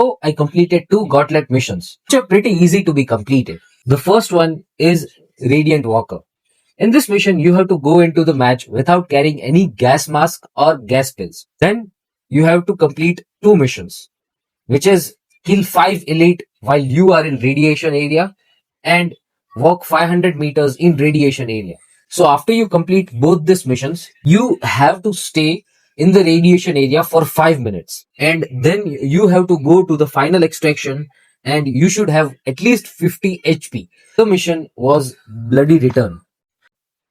So I completed 2 gauntlet missions, which are pretty easy to be completed. The first one is Radiant Walker. In this mission, you have to go into the match without carrying any gas mask or gas pills. Then you have to complete 2 missions, which is kill 5 elite while you are in radiation area and walk 500 meters in radiation area. So after you complete both these missions, you have to stay in the radiation area for 5 minutes. And then you have to go to the final extraction and you should have at least 50 HP. The mission was Bloody Return.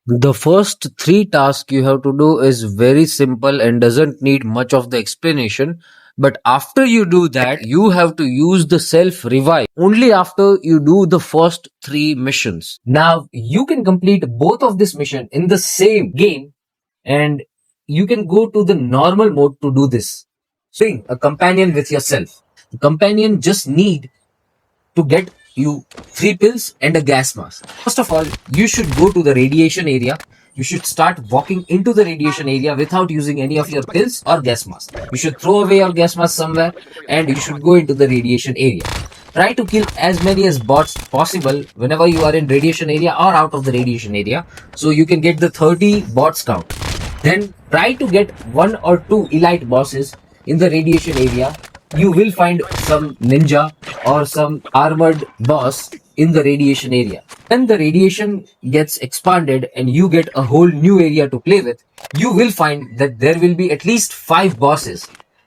The first 3 tasks you have to do is very simple and doesn't need much of the explanation. But after you do that, you have to use the self revive only after you do the first 3 missions. Now you can complete both of this mission in the same game and you can go to the normal mode to do this. Bring a companion with yourself. The companion just need to get you 3 pills and a gas mask. First of all, you should go to the radiation area. You should start walking into the radiation area without using any of your pills or gas mask. You should throw away your gas mask somewhere and you should go into the radiation area. Try to kill as many as bots possible whenever you are in radiation area or out of the radiation area so you can get the 30 bots count. Then try to get 1 or 2 elite bosses in the radiation area. You will find some ninja or some armored boss in the radiation area. When the radiation gets expanded and you get a whole new area to play with, you will find that there will be at least 5 bosses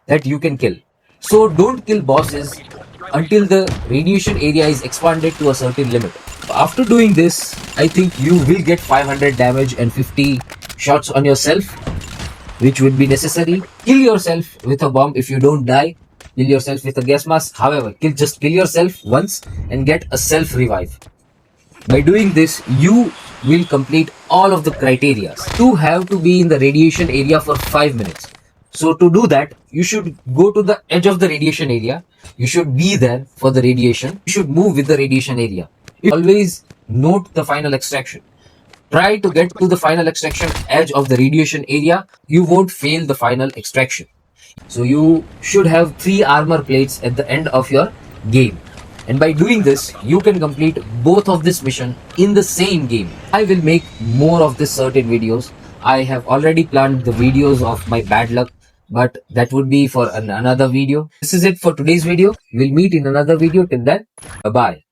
that you can kill. So don't kill bosses until the radiation area is expanded to a certain limit. After doing this, I think you will get 500 damage and 50 shots on yourself, which would be necessary. Kill yourself with a bomb if you don't die. Kill yourself with a gas mask. However, just kill yourself once and get a self revive. By doing this, you will complete all of the criteria. You have to be in the radiation area for 5 minutes. So to do that, you should go to the edge of the radiation area. You should be there for the radiation. You should move with the radiation area. You always note the final extraction. Try to get to the final extraction edge of the radiation area. You won't fail the final extraction. So you should have 3 armor plates at the end of your game. And by doing this, you can complete both of this mission in the same game. I will make more of this certain videos. I have already planned the videos of my bad luck, but that would be for another video. This is it for today's video. We'll meet in another video. Till then, bye-bye.